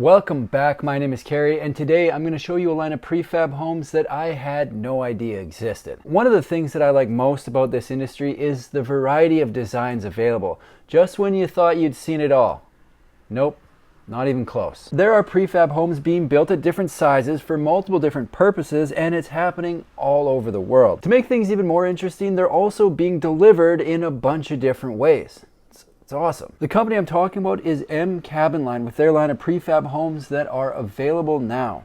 Welcome back, my name is Carrie, and today I'm going to show you a line of prefab homes that I had no idea existed. One of the things that I like most about this industry is the variety of designs available, just when you thought you'd seen it all. Nope. Not even close. There are prefab homes being built at different sizes for multiple different purposes, and it's happening all over the world. To make things even more interesting, they're also being delivered in a bunch of different ways. It's awesome. The company I'm talking about is M Cabin Line with their line of prefab homes that are available now.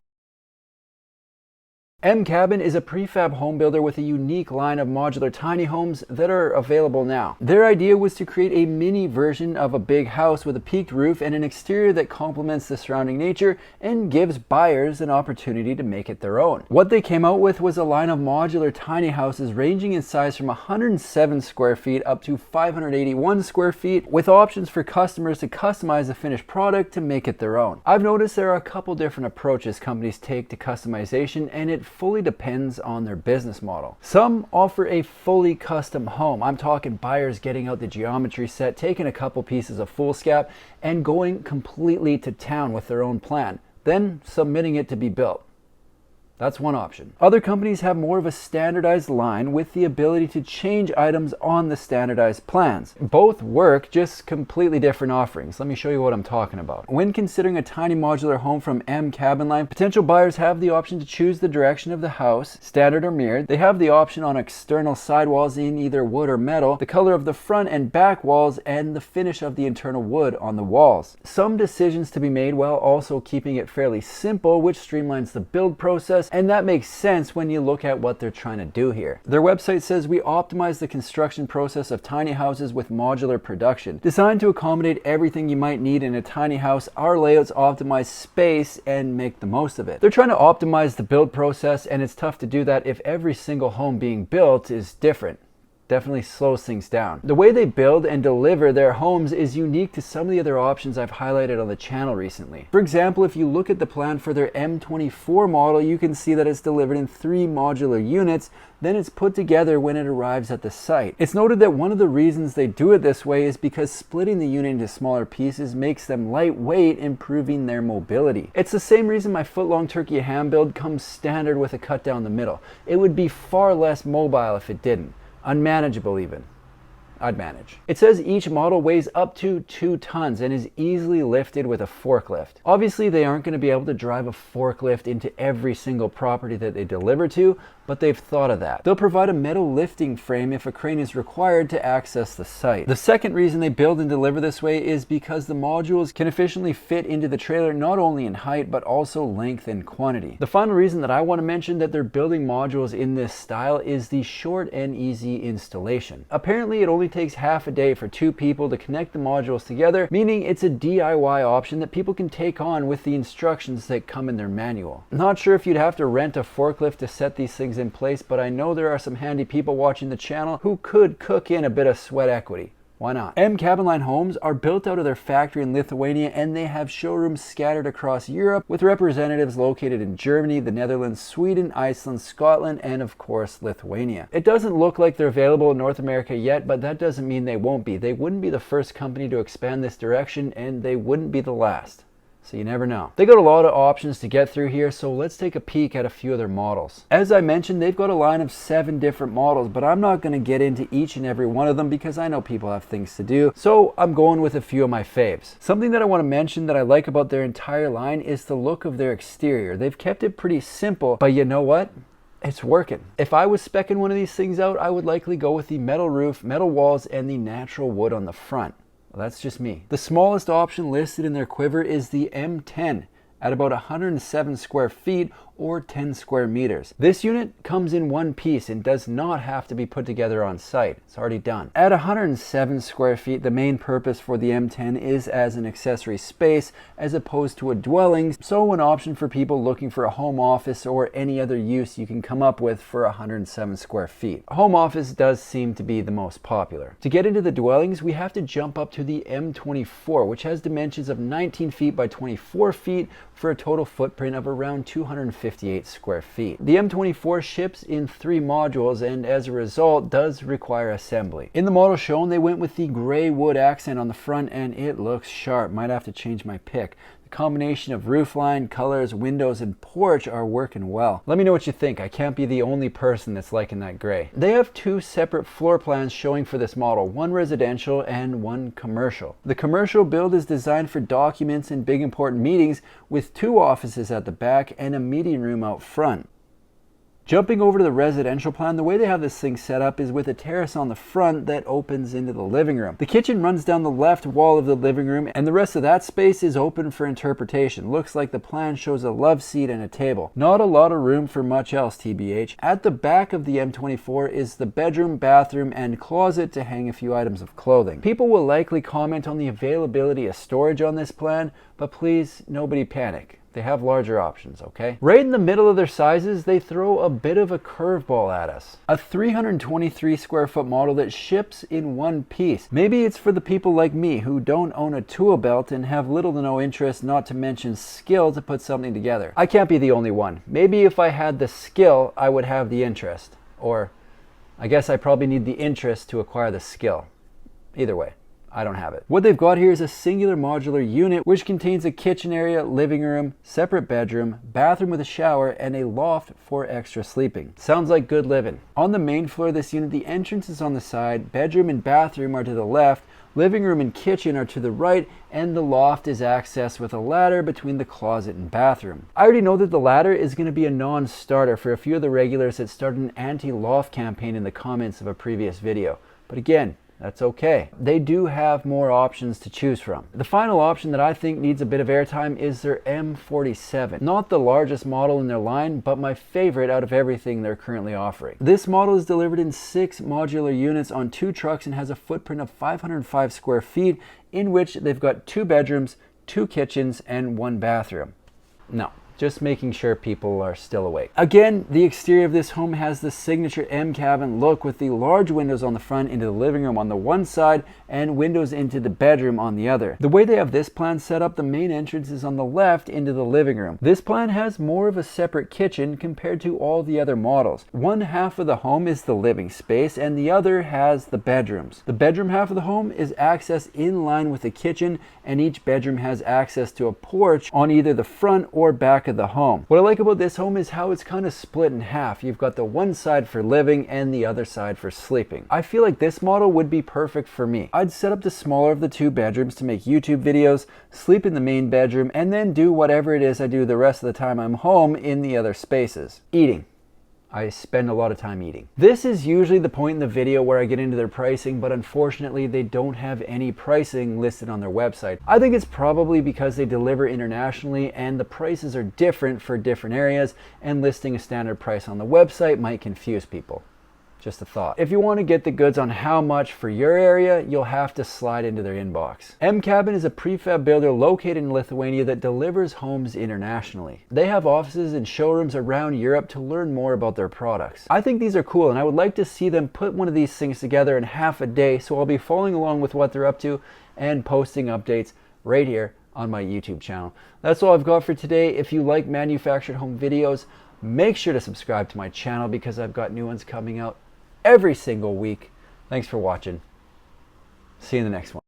M Cabin is a prefab home builder with a unique line of modular tiny homes that are available now. Their idea was to create a mini version of a big house with a peaked roof and an exterior that complements the surrounding nature and gives buyers an opportunity to make it their own. What they came out with was a line of modular tiny houses ranging in size from 107 square feet up to 581 square feet, with options for customers to customize the finished product to make it their own. I've noticed there are a couple different approaches companies take to customization, and it fully depends on their business model. Some offer a fully custom home. I'm talking buyers getting out the geometry set, taking a couple pieces of foolscap, and going completely to town with their own plan, then submitting it to be built. That's one option. Other companies have more of a standardized line with the ability to change items on the standardized plans. Both work, just completely different offerings. Let me show you what I'm talking about. When considering a tiny modular home from M Cabin Line, potential buyers have the option to choose the direction of the house, standard or mirrored. They have the option on external sidewalls in either wood or metal, the color of the front and back walls, and the finish of the internal wood on the walls. Some decisions to be made while also keeping it fairly simple, which streamlines the build process. And that makes sense when you look at what they're trying to do here. Their website says we optimize the construction process of tiny houses with modular production. Designed to accommodate everything you might need in a tiny house, our layouts optimize space and make the most of it. They're trying to optimize the build process, and it's tough to do that if every single home being built is different. Definitely slows things down. The way they build and deliver their homes is unique to some of the other options I've highlighted on the channel recently. For example, if you look at the plan for their M24 model, you can see that it's delivered in 3 modular units, then it's put together when it arrives at the site. It's noted that one of the reasons they do it this way is because splitting the unit into smaller pieces makes them lightweight, improving their mobility. It's the same reason my foot-long turkey ham build comes standard with a cut down the middle. It would be far less mobile if it didn't. Unmanageable even. I'd manage. It says each model weighs up to 2 tons and is easily lifted with a forklift. Obviously, they aren't going to be able to drive a forklift into every single property that they deliver to, but they've thought of that. They'll provide a metal lifting frame if a crane is required to access the site. The second reason they build and deliver this way is because the modules can efficiently fit into the trailer not only in height but also length and quantity. The final reason that I want to mention that they're building modules in this style is the short and easy installation. Apparently, it only takes half a day for 2 people to connect the modules together, meaning it's a DIY option that people can take on with the instructions that come in their manual. Not sure if you'd have to rent a forklift to set these things in place, but I know there are some handy people watching the channel who could cook in a bit of sweat equity. Why not? M Cabin Line homes are built out of their factory in Lithuania, and they have showrooms scattered across Europe with representatives located in Germany, the Netherlands, Sweden, Iceland, Scotland, and of course Lithuania. It doesn't look like they're available in North America yet, but that doesn't mean they won't be. They wouldn't be the first company to expand this direction, and they wouldn't be the last. So you never know. They got a lot of options to get through here, so let's take a peek at a few of their models. As I mentioned, they've got a line of 7 different models, but I'm not going to get into each and every one of them because I know people have things to do, so I'm going with a few of my faves. Something that I want to mention that I like about their entire line is the look of their exterior. They've kept it pretty simple, but you know what? It's working. If I was speccing one of these things out, I would likely go with the metal roof, metal walls, and the natural wood on the front. Well, that's just me. The smallest option listed in their quiver is the M10 at about 107 square feet or 10 square meters. This unit comes in one piece and does not have to be put together on site. It's already done. At 107 square feet, the main purpose for the M10 is as an accessory space as opposed to a dwelling, so an option for people looking for a home office or any other use you can come up with for 107 square feet. A home office does seem to be the most popular. To get into the dwellings, we have to jump up to the M24, which has dimensions of 19 feet by 24 feet for a total footprint of around 258 square feet. The M24 ships in 3 modules and as a result does require assembly. In the model shown, they went with the gray wood accent on the front and it looks sharp. Might have to change my pick. The combination of roofline, colors, windows, and porch are working well. Let me know what you think. I can't be the only person that's liking that gray. They have two separate floor plans showing for this model, one residential and one commercial. The commercial build is designed for documents and big important meetings with two offices at the back and a meeting room out front. Jumping over to the residential plan, the way they have this thing set up is with a terrace on the front that opens into the living room. The kitchen runs down the left wall of the living room, and the rest of that space is open for interpretation. Looks like the plan shows a love seat and a table. Not a lot of room for much else, TBH. At the back of the M24 is the bedroom, bathroom, and closet to hang a few items of clothing. People will likely comment on the availability of storage on this plan, but please, nobody panic. They have larger options, okay? Right in the middle of their sizes, they throw a bit of a curveball at us. A 323 square foot model that ships in one piece. Maybe it's for the people like me who don't own a tool belt and have little to no interest, not to mention skill, to put something together. I can't be the only one. Maybe if I had the skill, I would have the interest. Or I guess I probably need the interest to acquire the skill. Either way, I don't have it. What they've got here is a singular modular unit which contains a kitchen area, living room, separate bedroom, bathroom with a shower, and a loft for extra sleeping. Sounds like good living. On the main floor of this unit, the entrance is on the side, bedroom and bathroom are to the left, living room and kitchen are to the right, and the loft is accessed with a ladder between the closet and bathroom. I already know that the ladder is going to be a non-starter for a few of the regulars that started an anti-loft campaign in the comments of a previous video. But again, that's okay. They do have more options to choose from. The final option that I think needs a bit of airtime is their M47. Not the largest model in their line, but my favorite out of everything they're currently offering. This model is delivered in 6 modular units on 2 trucks and has a footprint of 505 square feet, in which they've got 2 bedrooms, 2 kitchens, and 1 bathroom. No. Just making sure people are still awake. Again, the exterior of this home has the signature M cabin look with the large windows on the front into the living room on the one side and windows into the bedroom on the other. The way they have this plan set up, the main entrance is on the left into the living room. This plan has more of a separate kitchen compared to all the other models. One half of the home is the living space and the other has the bedrooms. The bedroom half of the home is accessed in line with the kitchen, and each bedroom has access to a porch on either the front or back of the home. What I like about this home is how it's kind of split in half. You've got the one side for living and the other side for sleeping. I feel like this model would be perfect for me. I'd set up the smaller of the 2 bedrooms to make YouTube videos, sleep in the main bedroom, and then do whatever it is I do the rest of the time I'm home in the other spaces. Eating. I spend a lot of time eating. This is usually the point in the video where I get into their pricing, but unfortunately they don't have any pricing listed on their website. I think it's probably because they deliver internationally and the prices are different for different areas, and listing a standard price on the website might confuse people. Just a thought. If you want to get the goods on how much for your area, you'll have to slide into their inbox. M-Cabin is a prefab builder located in Lithuania that delivers homes internationally. They have offices and showrooms around Europe to learn more about their products. I think these are cool, and I would like to see them put one of these things together in half a day, so I'll be following along with what they're up to and posting updates right here on my YouTube channel. That's all I've got for today. If you like manufactured home videos, make sure to subscribe to my channel because I've got new ones coming out every single week. Thanks for watching. See you in the next one.